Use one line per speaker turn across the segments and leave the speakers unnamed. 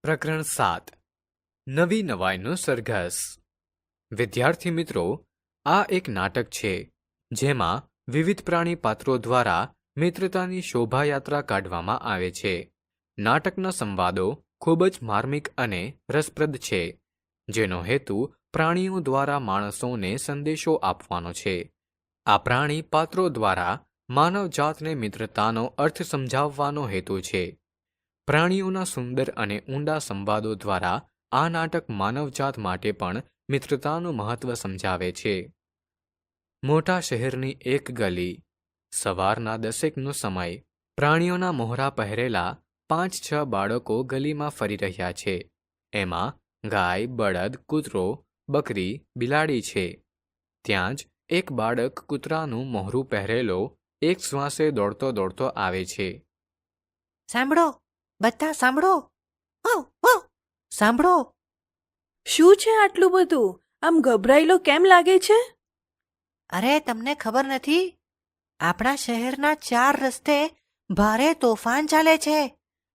પ્રકરણ 7 નવી નવાઈનો સરઘસ. વિદ્યાર્થી મિત્રો, આ એક નાટક છે જેમાં વિવિધ પ્રાણી પાત્રો દ્વારા મિત્રતાની શોભાયાત્રા કાઢવામાં આવે છે. નાટકના સંવાદો ખૂબ જ માર્મિક અને રસપ્રદ છે, જેનો હેતુ પ્રાણીઓ દ્વારા માણસોને સંદેશો આપવાનો છે. આ પ્રાણી પાત્રો દ્વારા માનવજાતને મિત્રતાનો અર્થ સમજાવવાનો હેતુ છે. પ્રાણીઓના સુંદર અને ઊંડા સંવાદો દ્વારા આ નાટક માનવજાત માટે પણ મિત્રતાનું મહત્વ સમજાવે છે. મોટા શહેરની એક ગલી. સવારના 10નો સમય. પ્રાણીઓના મોહરા પહેરેલા 5-6 બાળકો ગલીમાં ફરી રહ્યા છે. એમાં ગાય, બળદ, કૂતરો, બકરી, બિલાડી છે. ત્યાં જ એક બાળક કૂતરાનું મોહરું પહેરેલો એક શ્વાસે દોડતો દોડતો આવે છે.
સાંભળો, બધા સાંભળો. વાવ વાવ, સાંભળો.
શું છે આટલું બધું? આમ ગભરાયેલો કેમ લાગે છે?
અરે, તમને ખબર નથી? આપણા શહેરના 4 રસ્તે ભારે તોફાન ચાલે છે.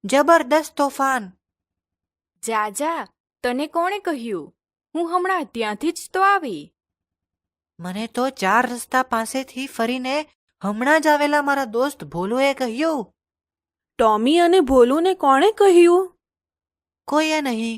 જબરદસ્ત તોફાન.
જા જા, તને કોણે કહ્યું? હું હમણાં ત્યાંથી જ તો આવી.
મને તો 4 રસ્તા પાસેથી ફરીને હમણાં જ આવેલા મારા દોસ્ત ભોલુએ કહ્યું.
ટોમી અને ભોલુને કોણે કહ્યું?
કોઈએ નહીં.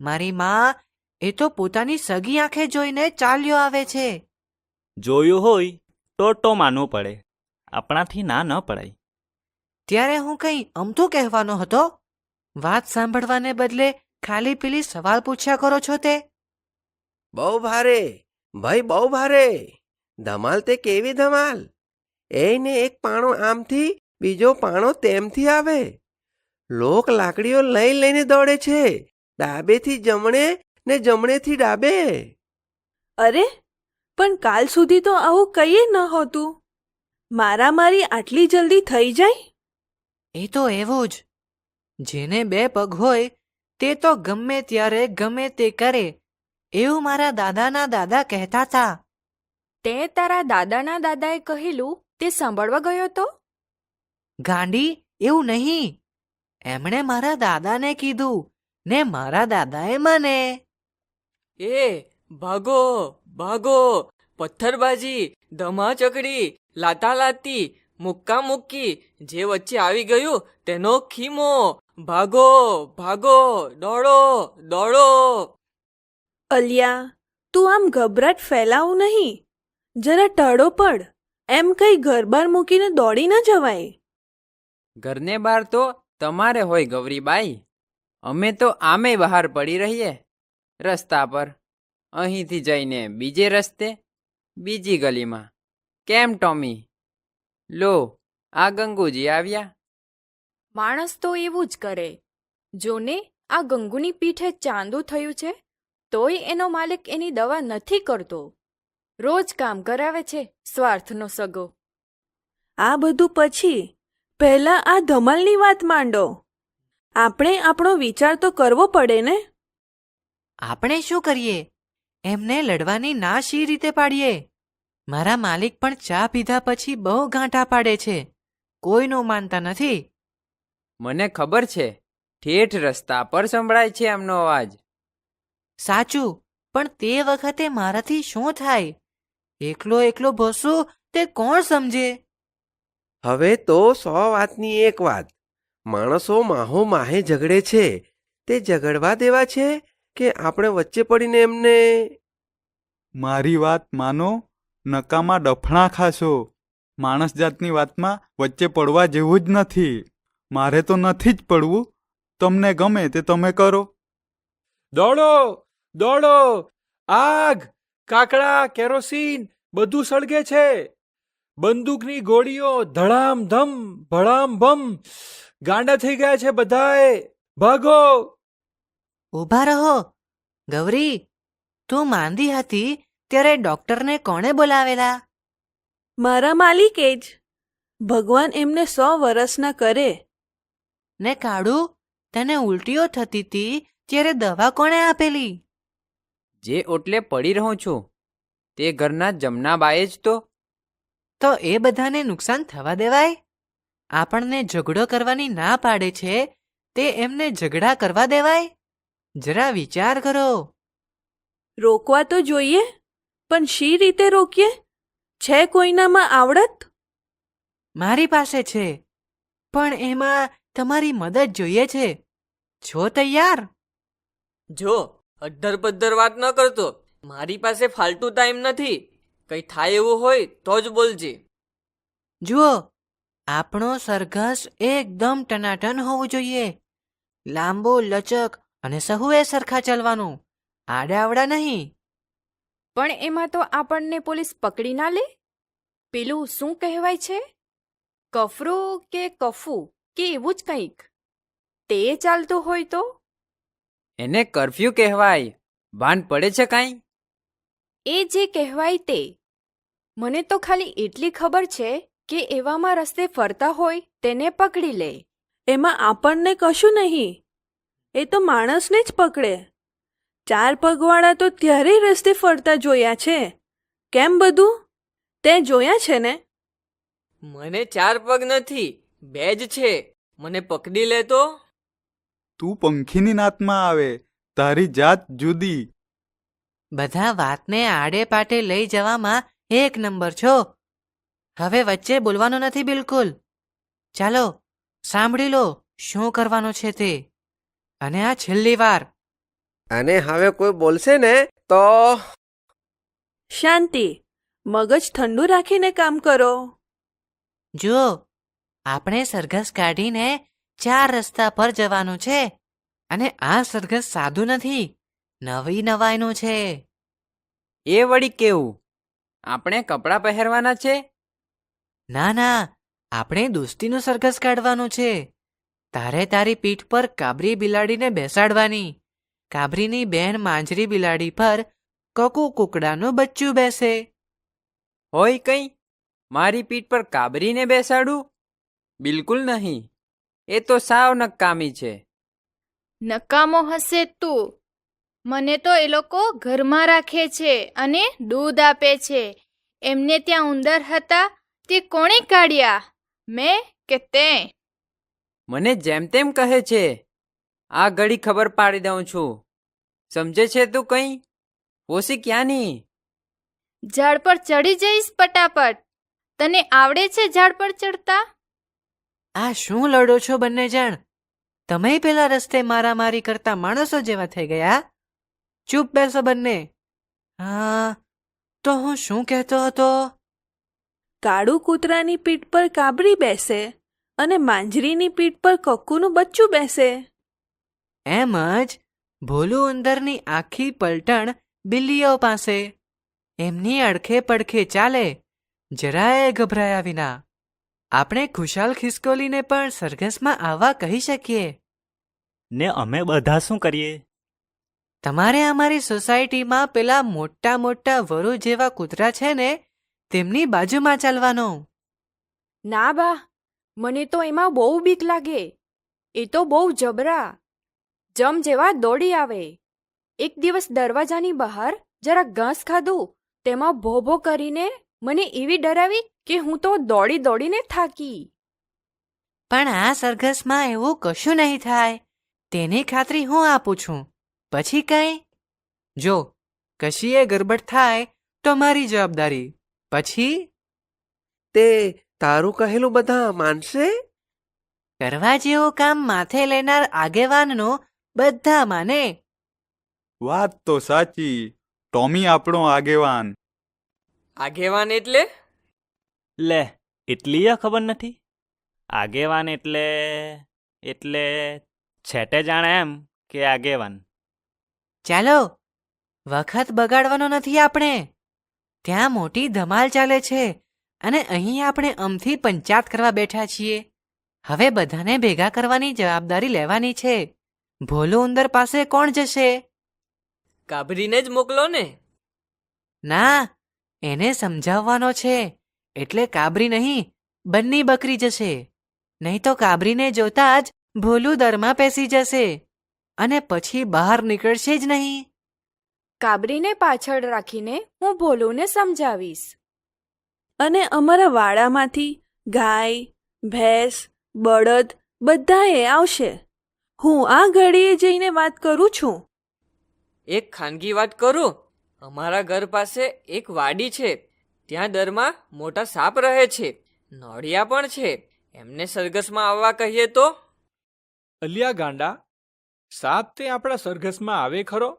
મારી માં એ તો પોતાની સગી આંખે જોઈને ચાલ્યો આવે છે.
જોયું હોય તો માનવું પડે, આપણાથી ના ન પડાય.
ત્યારે હું કંઈ અમથું કહેવાનો હતો? વાત સાંભળવાને બદલે ખાલી પેલી સવાલ પૂછ્યા કરો છો તે.
બહુ ભારે ભાઈ, બહુ ભારે. ધમાલ તે કેવી ધમાલ! એને એક પાણો આમથી બીજો પાણો તેમથી આવે. લોક લાકડીઓ લઈને દોડે છે, ડાબેથી જમણે ને જમણેથી ડાબે.
અરે, પણ કાલ સુધી તો આવું કંઈ નહોતું. મારામારી આટલી જલ્દી થઈ જાય?
એ તો એવું જ. જેને 2 પગ હોય તે તો ગમે ત્યારે ગમે તે કરે, એવું મારા દાદાના દાદા કહેતા હતા.
તે તારા દાદાના દાદાએ કહેલું તે સાંભળવા ગયો તો?
ગાંડી, એવું નહીં. એમણે મારા દાદાને કીધું ને મારા દાદાએ મને.
એ ભાગો ભાગો, પથ્થરબાજી, ધમાચકડી, લાતાલાતી, મુક્કા મુક્કી, જે વચ્ચે આવી ગયું તેનો ખીમો. ભાગો ભાગો, દોડો દોડો.
અલિયા, તું આમ ગભરાટ ફેલાવું નહીં. જરા ટળો પડ. એમ કઈ ઘર બહાર મૂકીને દોડી ન જવાય.
ઘરને બહાર તો તમારે હોય ગૌરીબાઈ. અમે તો આમે બહાર પડી રહીએ રસ્તા પર. અહીંથી જઈને બીજે રસ્તે, બીજી ગલીમાં. કેમ ટોમી? લો, આ ગંગુજી આવ્યા.
માણસ તો એવું જ કરે. જોને, આ ગંગુની પીઠે ચાંદુ થયું છે, તોય એનો માલિક એની દવા નથી કરતો. રોજ કામ કરાવે છે, સ્વાર્થનો સગો.
આ બધું પછી પહેલા આ ધમાલની વાત માંડો. આપણે આપણો વિચાર તો કરવો પડે ને.
આપણે શું કરીએ? એમને લડવાની ના શી રીતે પાડીએ? મારા માલિક પણ ચા પીધા પછી બહુ ગાંઠા પાડે છે. કોઈનું માનતા નથી.
મને ખબર છે, ઠેઠ રસ્તા પર સંભળાય છે એમનો અવાજ.
સાચું, પણ તે વખતે મારાથી શું થાય? એકલો એકલો ભસું તે કોણ સમજે?
હવે તો 100 વાતની એક વાત. માણસો માહો માહે ઝઘડે છે, તે ઝઘડવા દેવા છે કે આપણે વચ્ચે પડીને એમને?
મારી વાત માનો, નકામા ડફણા ખાશો. માણસ જાતની વાતમાં વચ્ચે પડવા જેવું જ નથી. મારે તો નથી જ પડવું. તમને ગમે તે તમે કરો.
દોડો દોડો, આગ, કાકડા, કેરોસીન બધું સળગે છે. બંદૂકની ગોળીઓ ધડામ ધમ ભડામ ભમ. ગાંડા થઈ ગયા છે બધાએ. ભાગો.
ઊભા રહો. ગૌરી, તું માંદી હતી ત્યારે ડોક્ટરને કોણે બોલાવેલા?
મારા માલિકે જ. ભગવાન એમને 100 વર્ષના કરે.
ને કાળુ, તને ઉલટીઓ થતી હતી ત્યારે દવા કોણે આપેલી?
જે ઓટલે પડી રહું છું તે ઘરના જમનાબાએ જ તો.
તો એ બધાને નુકસાન થવા દેવાય? આપણને ઝઘડો કરવાની ના પાડે છે તે એમને ઝઘડા કરવા દેવાય? જરા વિચાર કરો.
રોકવા તો જોઈએ, પણ શી રીતે રોકીએ? છે કોઈનામાં આવડત?
મારી પાસે છે, પણ એમાં તમારી મદદ જોઈએ છે. છો તૈયાર?
જો અડ્ધર પદ્ધર વાત ન કરતો. મારી પાસે ફાલતુ ટાઈમ નથી. કઈ થાય એવું હોય તો જ બોલજે.
જુઓ, આપણો સરઘસ એકદમ ટનાટન હોવું જોઈએ. લાંબો, લચક અને સહુએ સરખા ચાલવાનું, આડાવડા નહીં.
પણ એમાં તો આપણને પોલીસ પકડી ના લે. પેલું શું કહેવાય છે, કફરું કે કફુ કે એવું જ કંઈક. તે ચાલતું હોય તો?
એને કરફ્યુ કહેવાય. ભાન પડે છે કાંઈ?
એ જે કહેવાય તે. મને તો ખાલી એટલી ખબર છે કે એવામાં રસ્તે ફરતા હોય તેને પકડી લે.
એમાં આપણને કશું નહીં. એ તો માણસને જ પકડે. 4 પગવાળા તો ત્યારે રસ્તે ફરતા જોયા છે. કેમ બધું? તે જોયા છે ને?
મને 4 પગ નથી, 2 જ છે. મને પકડી લે તો?
તું પંખીની નાતમાં આવે, તારી જાત જુદી.
બધા વાતને આડે પાટે લઈ જવામાં એક નંબર છો. હવે વચ્ચે બોલવાનું નથી બિલકુલ. ચાલો, સાંભળી લો શું કરવાનું છે તે. અને આ છેલ્લી વાર.
અને હવે કોઈ બોલશે ને તો
શાંતિ. મગજ ઠંડુ રાખીને કામ કરો.
જુઓ, આપણે સરઘસ કાઢીને 4 રસ્તા પર જવાનું છે. અને આ સરઘસ સાદું નથી, નવી નવાઈનું છે.
એ વળી કેવું? આપણે કપડાં પહેરવાના છે?
ના ના, આપણે દોસ્તીનું સરઘસ કાઢવાનું છે. તારે તારી પીઠ પર કાબરી બિલાડીને બેસાડવાની. કાબરીની બેન માંજરી બિલાડી પર કકુ કુકડાનું બચ્ચું બેસે.
હોય કંઈ? મારી પીઠ પર કાબરીને બેસાડું? બિલકુલ નહીં. એ તો સાવ નકામી છે.
નકામો હશે તું. મને તો એ લોકો ઘરમાં રાખે છે અને દૂધ આપે છે. એમને ત્યાં ઉંદર હતા, તે કોણે કાઢ્યા? મેં કે તે?
મને જેમ તેમ કહે છે. આ ઘડી ખબર પાડી દઉં છું. સમજે છે તું કંઈ? પોસી ક્યાંની?
ઝાડ પર ચડી જઈશ પટાપટ. તને આવડે છે ઝાડ પર ચડતા?
આ શું લડો છો બંને જણ? તમે પેલા રસ્તે મારામારી કરતા માણસો જેવા થઈ ગયા. ચૂપ બેસો બંને. હા, તો હું શું કહેતો હતો?
કાળુ કૂતરાની પીઠ પર કાબરી બેસે અને માંજરીની પીઠ પર કક્કુનું બચ્ચું બેસે.
એમ જ ભોલું ઉંદરની આખી પલટણ બિલ્લીઓ પાસે. એમની અડખે પડખે ચાલે, જરાય ગભરાયા વિના. આપણે ખુશાલ ખિસકોલીને પણ સરઘસમાં આવવા કહી શકીએ.
ને અમે બધા શું કરીએ?
તમારે અમારી સોસાયટીમાં પેલા મોટા મોટા વરુ જેવા કૂતરા છે ને, તેમની બાજુમાં ચાલવાનો.
ના બા, મને તો એમાં બહુ બીક લાગે. એ તો બહુ જબરા. જમ જેવા દોડી આવે. એક દિવસ દરવાજાની બહાર જરા ઘાસ ખાધું, તેમાં ભો ભો કરીને મને એવી ડરાવી કે હું તો દોડી દોડીને થાકી.
પણ આ સરઘસમાં એવું કશું નહીં થાય, તેની ખાતરી હું આપું છું. પછી કંઈ? જો કશીએ ગરબડ થાય તો મારી જવાબદારી. પછી
તે તારું કહેલું બધા માનશે?
કરવા જેવું કામ માથે લેનાર આગેવાનનો બધા માને.
વાત તો સાચી. ટોમી આપણો આગેવાન.
આગેવાન એટલે?
લે, એટલી ખબર નથી? આગેવાન એટલે છેટે જાણે એમ કે આગેવાન.
ચાલો, વખત બગાડવાનો નથી આપણે. ત્યાં મોટી ધમાલ ચાલે છે અને અહીં આપણે અમથી પંચાત કરવા બેઠા છીએ. હવે બધાને ભેગા કરવાની જવાબદારી લેવાની છે. ભોલું ઉંદર પાસે કોણ જશે?
કાબરીને જ મોકલો ને.
ના, એને સમજાવવાનો છે. એટલે કાબરી નહીં, બંની બકરી જશે. નહીં તો કાબરીને જોતા જ ભોલું દરમાં પેસી જશે અને પછી બહાર નીકળશે જ નહીં.
કાબરીને પાછળ રાખીને હું ભોલુને સમજાવીશ.
અને અમારા વાડામાંથી ગાય, ભેંસ, બળદ બધાએ આવશે. હું આ ઘડીએ જઈને વાત કરું છું.
એક ખાનગી વાત કરું. અમારા ઘર પાસે એક વાડી છે. ત્યાં દરમાં મોટા સાપ રહે છે. નોળિયા પણ છે. એમને સરઘસમાં આવવા કહીએ તો?
અલિયા ગાંડા, સાપ તે આપણા સરઘસમાં આવે ખરો?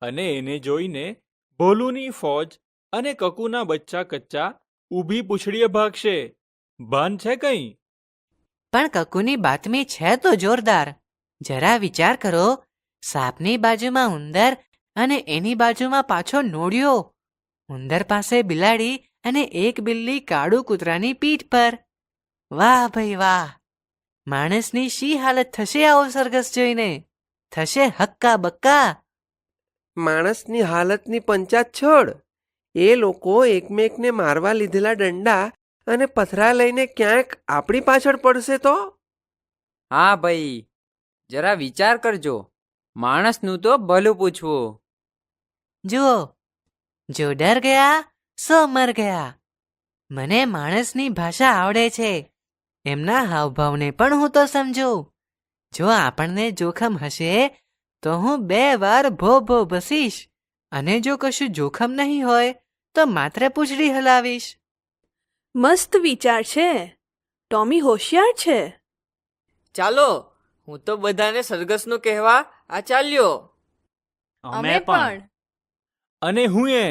અને એને જોઈને ભોલુની ફોજ અને કકુના બચ્ચા કચ્ચા ઊભી પૂંછડીએ ભાગશે. ભાન છે કંઈ?
પણ કકુની બાતમી છે તો જોરદાર. જરા વિચાર કરો, સાપની બાજુમાં ઉંદર અને એની બાજુમાં પાછો નોળિયો. ઉંદર પાસે બિલાડી અને એક બિલ્લી કાળું કૂતરાની પીઠ પર. વાહ ભાઈ વાહ! માણસની શી હાલત થશે આવો સરઘસ જોઈને? થશે હક્કા બક્કા.
માણસની હાલતની પંચાત છોડ. એ લોકો એકમેકને મારવા લીધેલા દંડા અને પથરા લઈને ક્યાંક આપણી પાછળ પડશે તો?
હા ભાઈ, જરા વિચાર કરજો. માણસનું તો ભલું પૂછવું.
જુઓ, જો ડર ગયા સો મર ગયા. મને માણસની ભાષા આવડે છે. એમના હાવભાવને પણ હું તો સમજું. જો આપણને જોખમ હશે તો હું 2 વાર ભો ભો બસીશ, અને જો કશું જોખમ નહીં હોય તો માત્ર પૂંછડી હલાવીશ.
મસ્ત વિચાર છે. ટોમી હોશિયાર છે.
ચાલો, હું તો બધાને સરઘસનું કહેવા આ ચાલ્યો.
અમે પણ.
અને હું એ